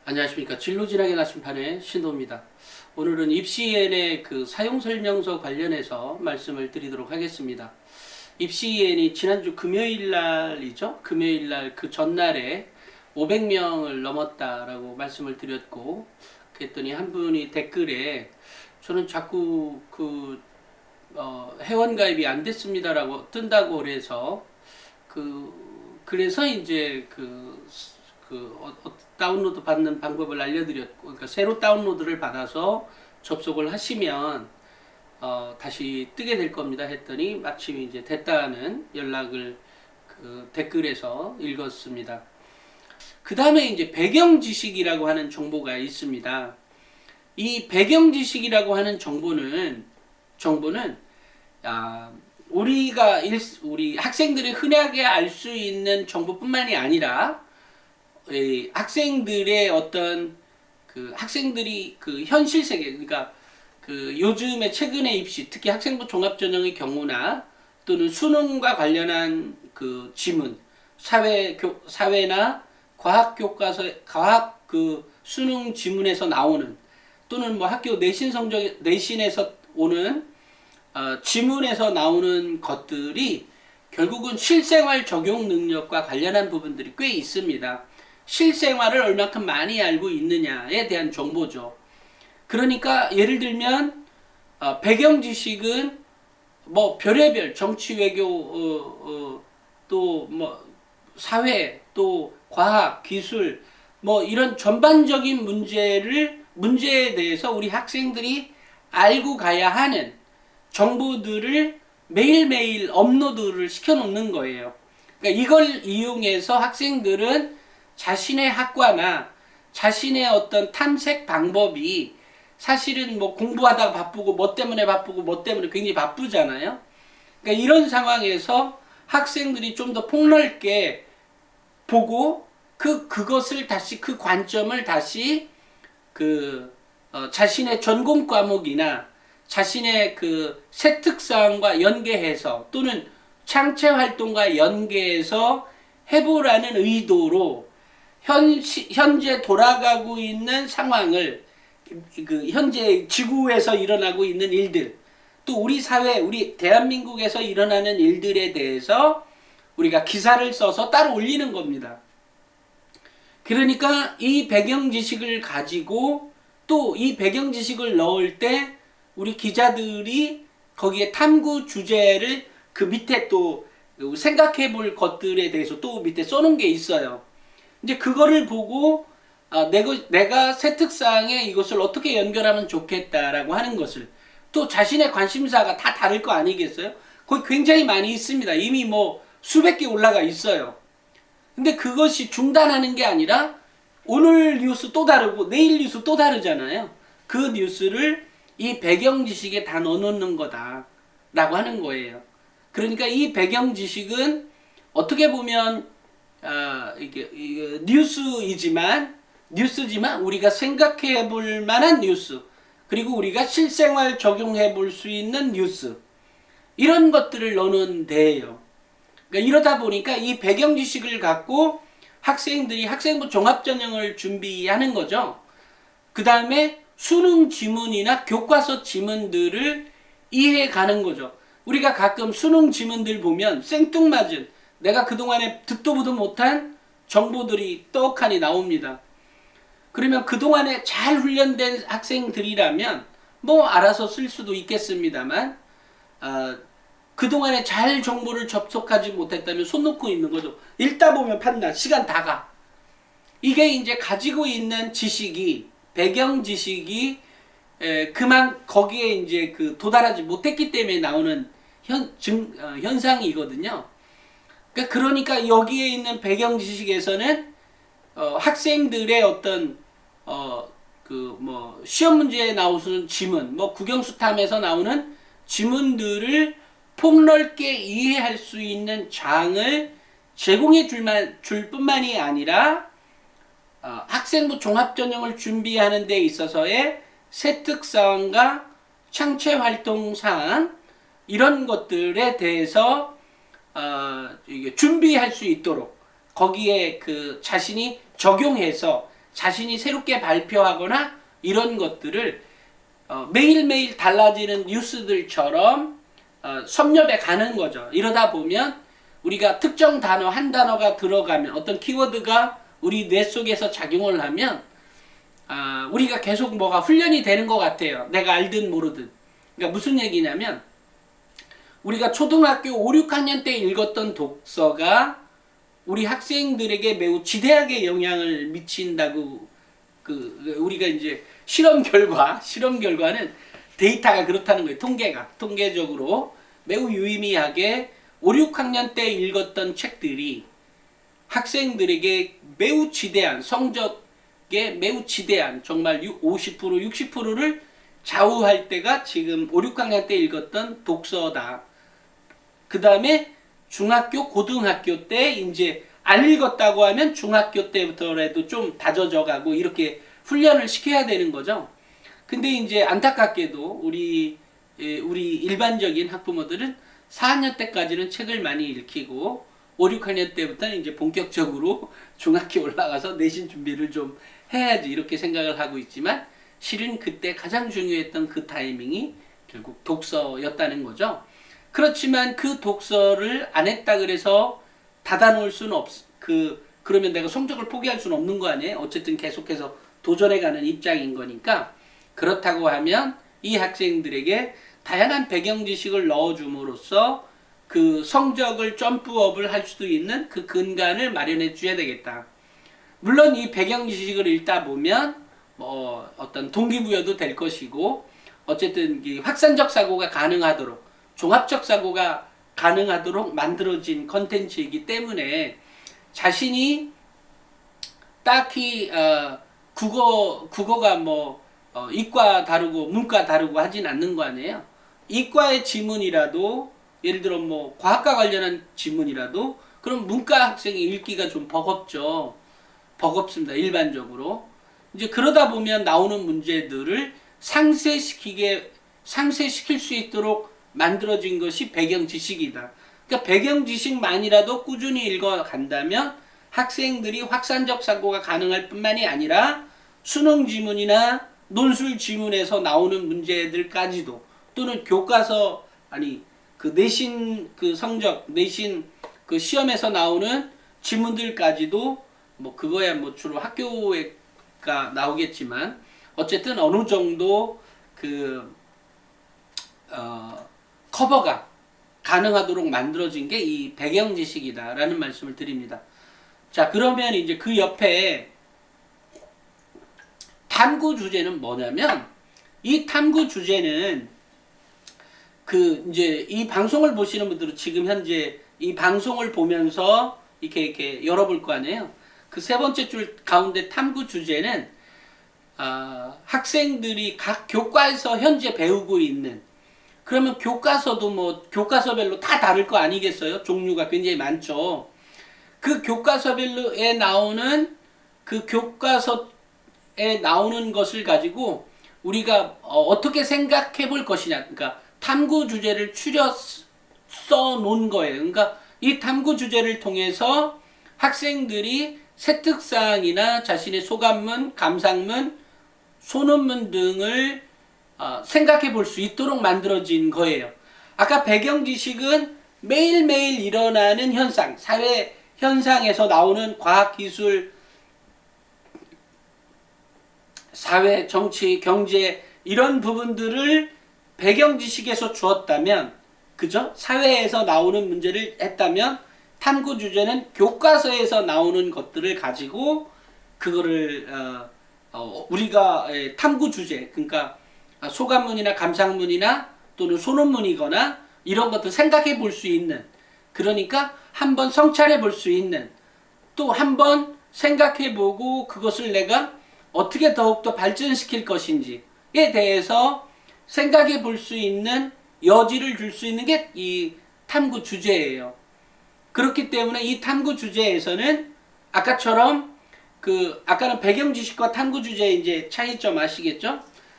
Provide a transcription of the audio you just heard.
안녕하십니까. 진로진학의 나침판의 신도입니다. 오늘은 입시엔의 그 사용설명서 관련해서 말씀을 드리도록 하겠습니다. 입시엔이 지난주 금요일 날이죠. 금요일 날 그 전날에 500명을 넘었다라고 말씀을 드렸고, 그랬더니 한 분이 댓글에 저는 자꾸 회원가입이 안 됐습니다라고 뜬다고 그래서 그래서 이제 다운로드 받는 방법을 알려드렸고, 그러니까 새로 다운로드를 받아서 접속을 하시면 다시 뜨게 될 겁니다 했더니 마침 이제 됐다는 연락을 댓글에서 읽었습니다. 그 다음에 이제 배경 지식이라고 하는 정보가 있습니다. 이 배경 지식이라고 하는 정보는 우리 학생들이 흔하게 알 수 있는 정보뿐만이 아니라 학생들의 어떤 학생들이 현실 세계, 그러니까 요즘에 최근에 입시, 특히 학생부 종합전형의 경우나 또는 수능과 관련한 지문, 사회나 과학 교과서, 과학 수능 지문에서 나오는, 또는 뭐 학교 내신 성적, 내신에서 오는 지문에서 나오는 것들이 결국은 실생활 적용 능력과 관련한 부분들이 꽤 있습니다. 실생활을 얼마큼 많이 알고 있느냐에 대한 정보죠. 그러니까 예를 들면 배경 지식은 뭐 별의별 정치, 외교, 또 뭐 사회, 또 과학, 기술, 뭐 이런 전반적인 문제에 대해서 우리 학생들이 알고 가야 하는 정보들을 매일매일 업로드를 시켜놓는 거예요. 그러니까 이걸 이용해서 학생들은 자신의 학과나 자신의 어떤 탐색 방법이 사실은 뭐 공부하다가 바쁘고 뭐 때문에 굉장히 바쁘잖아요. 그러니까 이런 상황에서 학생들이 좀 더 폭넓게 보고 그것을 다시 그 관점을 다시 자신의 전공 과목이나 자신의 새 특성과 연계해서 또는 창체 활동과 연계해서 해보라는 의도로 현재 돌아가고 있는 상황을, 현재 지구에서 일어나고 있는 일들, 또 우리 사회, 우리 대한민국에서 일어나는 일들에 대해서 우리가 기사를 써서 따로 올리는 겁니다. 그러니까 이 배경 지식을 가지고 또 이 배경 지식을 넣을 때 우리 기자들이 거기에 탐구 주제를 그 밑에 또 생각해 볼 것들에 대해서 또 밑에 써놓은 게 있어요. 이제 그거를 보고 내가 새 특사항에 이것을 어떻게 연결하면 좋겠다라고 하는 것을, 또 자신의 관심사가 다 다를 거 아니겠어요? 거기 굉장히 많이 있습니다. 이미 뭐 수백 개 올라가 있어요. 근데 그것이 중단하는 게 아니라 오늘 뉴스 또 다르고 내일 뉴스 또 다르잖아요. 그 뉴스를 이 배경 지식에 다 넣어놓는 거다라고 하는 거예요. 그러니까 이 배경 지식은 어떻게 보면 이게 뉴스지만 우리가 생각해 볼 만한 뉴스, 그리고 우리가 실생활 적용해 볼 수 있는 뉴스, 이런 것들을 넣는 데예요. 그러니까 이러다 보니까 이 배경 지식을 갖고 학생들이 학생부 종합전형을 준비하는 거죠. 그 다음에 수능 지문이나 교과서 지문들을 이해해 가는 거죠. 우리가 가끔 수능 지문들 보면 생뚱맞은, 내가 그동안에 듣도 보도 못한 정보들이 떡하니 나옵니다. 그러면 그동안에 잘 훈련된 학생들이라면 뭐 알아서 쓸 수도 있겠습니다만, 그동안에 잘 정보를 접속하지 못했다면 손 놓고 있는 거죠. 읽다 보면 판단, 시간 다 가. 이게 이제 가지고 있는 지식이, 배경 지식이 거기에 이제 도달하지 못했기 때문에 나오는 현상이거든요. 그러니까 여기에 있는 배경 지식에서는 학생들의 어떤 시험 문제에 나오는 지문, 뭐 국영수탐에서 나오는 지문들을 폭넓게 이해할 수 있는 장을 제공해 줄 뿐만이 아니라 학생부 종합전형을 준비하는 데 있어서의 세특사항과 창체활동사항, 이런 것들에 대해서 준비할 수 있도록 거기에 자신이 적용해서 자신이 새롭게 발표하거나 이런 것들을 매일매일 달라지는 뉴스들처럼 섭렵해 가는 거죠. 이러다 보면 우리가 특정 단어 한 단어가 들어가면 어떤 키워드가 우리 뇌 속에서 작용을 하면 우리가 계속 뭐가 훈련이 되는 것 같아요. 내가 알든 모르든. 그러니까 무슨 얘기냐면 우리가 초등학교 5, 6학년 때 읽었던 독서가 우리 학생들에게 매우 지대하게 영향을 미친다고 우리가 이제 실험 결과는 데이터가 그렇다는 거예요. 통계적으로 매우 유의미하게 5, 6학년 때 읽었던 책들이 학생들에게 매우 지대한 성적에 매우 지대한 정말 50% 60%를 좌우할 때가 지금 5, 6학년 때 읽었던 독서다. 그 다음에 중학교, 고등학교 때 이제 안 읽었다고 하면 중학교 때부터라도 좀 다져져 가고 이렇게 훈련을 시켜야 되는 거죠. 근데 이제 안타깝게도 우리 일반적인 학부모들은 4학년 때까지는 책을 많이 읽히고 5, 6학년 때부터는 이제 본격적으로 중학교 올라가서 내신 준비를 좀 해야지 이렇게 생각을 하고 있지만 실은 그때 가장 중요했던 그 타이밍이 결국 독서였다는 거죠. 그렇지만 그 독서를 안 했다 그래서 닫아놓을 수는 그러면 내가 성적을 포기할 수는 없는 거 아니에요? 어쨌든 계속해서 도전해가는 입장인 거니까 그렇다고 하면 이 학생들에게 다양한 배경 지식을 넣어줌으로써 그 성적을 점프업을 할 수도 있는 그 근간을 마련해 줘야 되겠다. 물론 이 배경 지식을 읽다 보면 뭐 어떤 동기부여도 될 것이고 어쨌든 이 확산적 사고가 가능하도록 종합적 사고가 가능하도록 만들어진 컨텐츠이기 때문에 자신이 딱히 국어가 뭐 이과 다르고 문과 다르고 하진 않는 거 아니에요. 이과의 지문이라도 예를 들어 뭐 과학과 관련한 지문이라도 그럼 문과 학생이 읽기가 좀 버겁습니다. 일반적으로. 이제 그러다 보면 나오는 문제들을 상쇄시킬 수 있도록 만들어진 것이 배경 지식이다. 그러니까 배경 지식만이라도 꾸준히 읽어간다면 학생들이 확산적 사고가 가능할 뿐만이 아니라 수능 지문이나 논술 지문에서 나오는 문제들까지도 또는 교과서 그 내신 그 성적 내신 그 시험에서 나오는 지문들까지도 뭐 그거야 뭐 주로 학교가 나오겠지만 어쨌든 어느 정도 커버가 가능하도록 만들어진 게 이 배경 지식이다라는 말씀을 드립니다. 자, 그러면 이제 그 옆에 탐구 주제는 뭐냐면 이 탐구 주제는 이제 이 방송을 보시는 분들은 지금 현재 이 방송을 보면서 이렇게 열어볼 거 아니에요. 그 세 번째 줄 가운데 탐구 주제는 학생들이 각 교과에서 현재 배우고 있는 그러면 교과서도 뭐 교과서별로 다 다를 거 아니겠어요? 종류가 굉장히 많죠. 그 교과서별로에 나오는 그 교과서에 나오는 것을 가지고 우리가 어떻게 생각해 볼 것이냐. 그러니까 탐구 주제를 추려 써 놓은 거예요. 그러니까 이 탐구 주제를 통해서 학생들이 세특사항이나 자신의 소감문, 감상문, 소논문 등을 생각해 볼 수 있도록 만들어진 거예요. 아까 배경 지식은 매일매일 일어나는 현상, 사회 현상에서 나오는 과학, 기술, 사회, 정치, 경제 이런 부분들을 배경 지식에서 주었다면 그죠? 사회에서 나오는 문제를 했다면 탐구 주제는 교과서에서 나오는 것들을 가지고 그거를 우리가 탐구 주제 그러니까 소감문이나 감상문이나 또는 소논문이거나 이런 것들 생각해 볼 수 있는 그러니까 한번 성찰해 볼 수 있는 또 한번 생각해 보고 그것을 내가 어떻게 더욱더 발전시킬 것인지에 대해서 생각해 볼 수 있는 여지를 줄 수 있는 게 이 탐구 주제예요. 그렇기 때문에 이 탐구 주제에서는 아까처럼 아까는 배경 지식과 탐구 주제의 이제 차이점 아시겠죠?